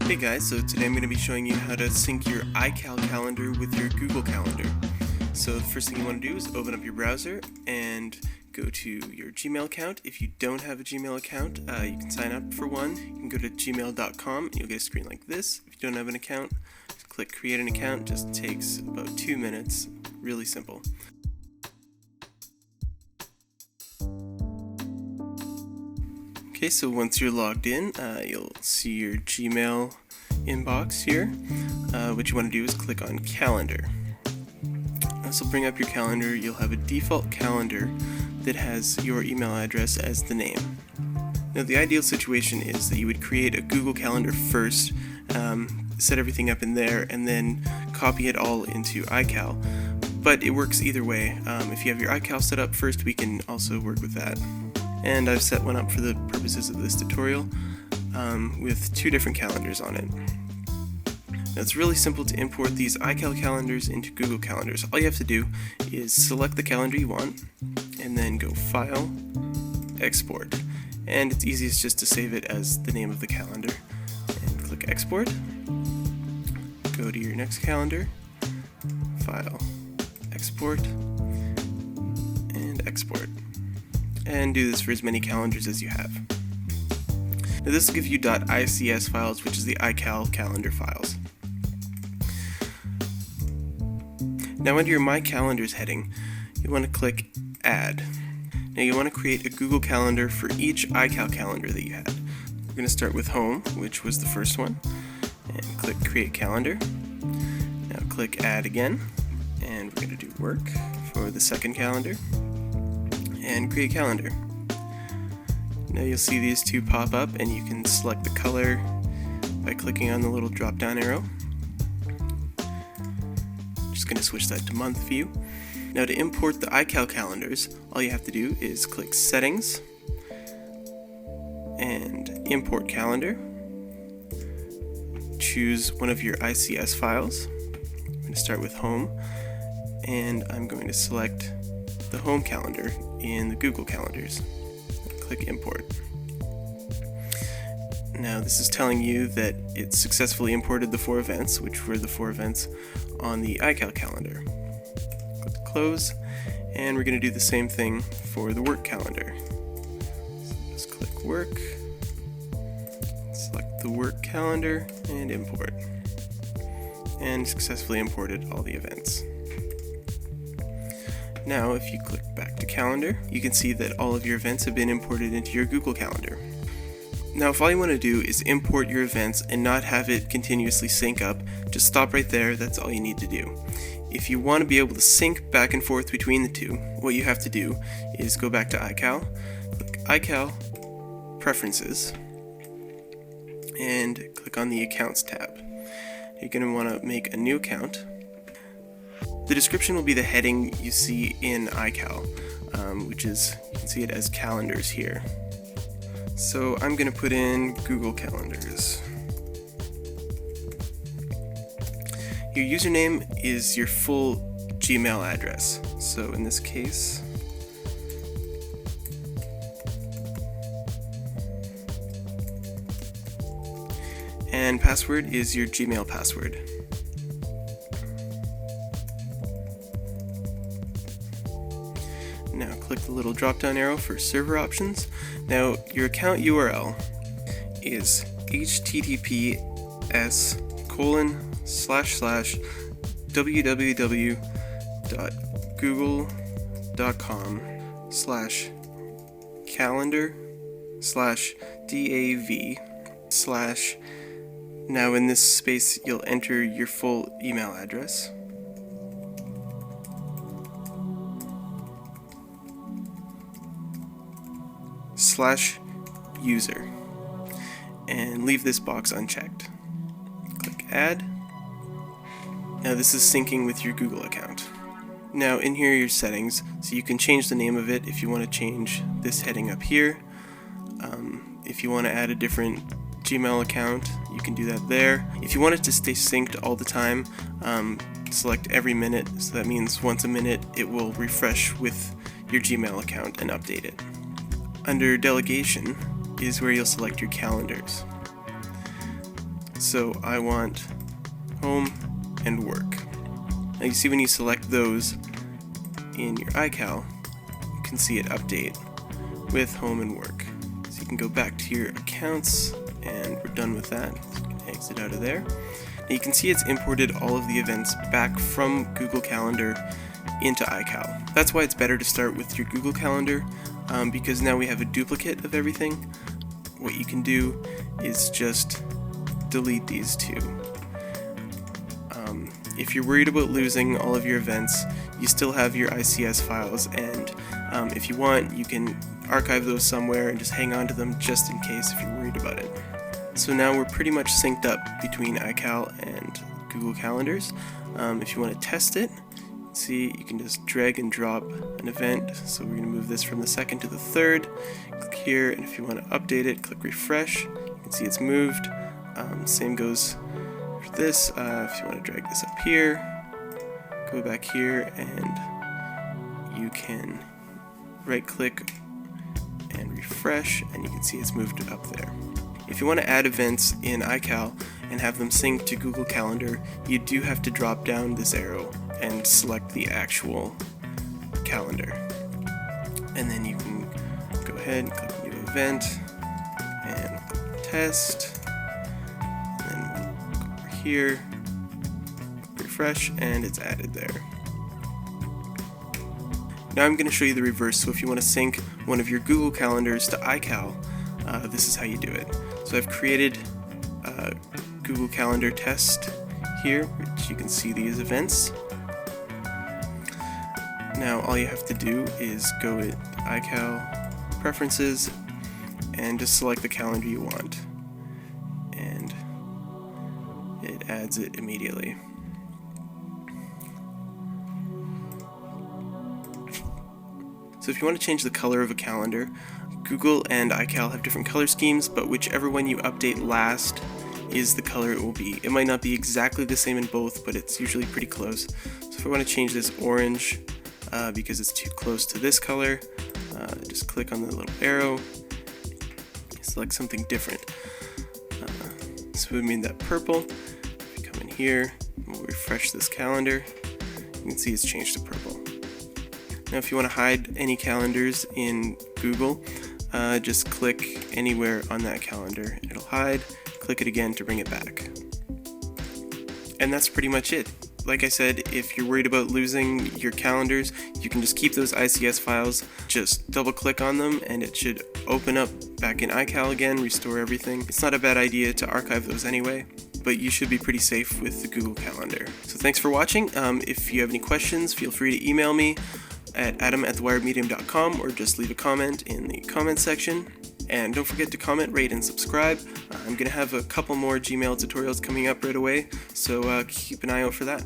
Hey guys, so today I'm going to be showing you how to sync your iCal calendar with your Google Calendar. So the first thing you want to do is open up your browser and go to your Gmail account. If you don't have a Gmail account, you can sign up for one. You can go to gmail.com and you'll get a screen like this. If you don't have an account, just click create an account. It just takes about 2 minutes. Really simple. Okay, so once you're logged in, you'll see your Gmail inbox here. What you want to do is click on Calendar. This will bring up your calendar. You'll have a default calendar that has your email address as the name. Now, the ideal situation is that you would create a Google Calendar first, set everything up in there, and then copy it all into iCal. But it works either way. If you have your iCal set up first, we can also work with that. And I've set one up for the purposes of this tutorial with 2 different calendars on it. Now, it's really simple to import these iCal calendars into Google Calendars. All you have to do is select the calendar you want and then go File, Export. And it's easiest just to save it as the name of the calendar. And click Export. Go to your next calendar, File, Export, and Export. And do this for as many calendars as you have. Now, this will give you .ics files, which is the iCal calendar files. Now, under your My Calendars heading, you want to click Add. Now, you want to create a Google Calendar for each iCal calendar that you had. We're going to start with Home, which was the first one, and click Create Calendar. Now, click Add again, and we're going to do Work for the second calendar. And create calendar. Now you'll see these 2 pop up and you can select the color by clicking on the little drop down arrow. Just going to switch that to month view. Now, to import the iCal calendars, all you have to do is click Settings and Import Calendar. Choose one of your ICS files. I'm going to start with Home, and I'm going to select the home calendar in the Google Calendars. Click Import. Now, this is telling you that it successfully imported the 4 events, which were the 4 events on the iCal calendar. Click Close, and we're going to do the same thing for the work calendar. So just click Work, select the work calendar, and import. And successfully imported all the events. Now, if you click back to Calendar, you can see that all of your events have been imported into your Google Calendar. Now, if all you want to do is import your events and not have it continuously sync up, just stop right there. That's all you need to do. If you want to be able to sync back and forth between the 2, what you have to do is go back to iCal, click iCal, Preferences, and click on the Accounts tab. You're going to want to make a new account. The description will be the heading you see in iCal, which is, you can see it as calendars here. So I'm going to put in Google Calendars. Your username is your full Gmail address. So in this case, and password is your Gmail password. Now click the little drop down arrow for server options. Now, your account URL is https://www.google.com/calendar/dav/ now in this space you'll enter your full email address. /user, and leave this box unchecked. Click Add. Now this is syncing with your Google account. Now in here are your settings, so you can change the name of it if you want to change this heading up here. If you want to add a different Gmail account, you can do that there. If you want it to stay synced all the time, select every minute, so that means once a minute it will refresh with your Gmail account and update it. Under Delegation is where you'll select your calendars. So I want home and work. Now you see when you select those in your iCal, you can see it update with home and work. So you can go back to your accounts, and we're done with that. So you can exit out of there. Now you can see it's imported all of the events back from Google Calendar into iCal. That's why it's better to start with your Google Calendar, because now we have a duplicate of everything. What you can do is just delete these two. If you're worried about losing all of your events, you still have your ICS files, and if you want, you can archive those somewhere and just hang on to them just in case if you're worried about it. So now we're pretty much synced up between iCal and Google Calendars. If you want to test it, see, you can just drag and drop an event. So we're going to move this from the 2nd to the 3rd. Click here, and if you want to update it, click refresh. You can see it's moved. Same goes for this. If you want to drag this up here, go back here, and you can right click and refresh, and you can see it's moved up there. If you want to add events in iCal and have them sync to Google Calendar, you do have to drop down this arrow and select the actual calendar. And then you can go ahead and click new event and test. And then we'll go over here, refresh, and it's added there. Now I'm going to show you the reverse. So if you want to sync one of your Google calendars to iCal, this is how you do it. So I've created a Google Calendar test here, which you can see these events. Now all you have to do is go to iCal Preferences and just select the calendar you want, and it adds it immediately. So if you want to change the color of a calendar, Google and iCal have different color schemes, but whichever one you update last is the color it will be. It might not be exactly the same in both, but it's usually pretty close. So if I want to change this orange because it's too close to this color, just click on the little arrow, select something different. So we made that purple. If you come in here, we'll refresh this calendar. You can see it's changed to purple. Now if you want to hide any calendars in Google, just click anywhere on that calendar. It'll hide. Click it again to bring it back. And that's pretty much it. Like I said, if you're worried about losing your calendars, you can just keep those ICS files, just double click on them, and it should open up back in iCal again, restore everything. It's not a bad idea to archive those anyway, but you should be pretty safe with the Google Calendar. So thanks for watching. If you have any questions, feel free to email me at adam@thewiredmedium.com, or just leave a comment in the comment section. And don't forget to comment, rate, and subscribe. I'm going to have a couple more Gmail tutorials coming up right away, so keep an eye out for that.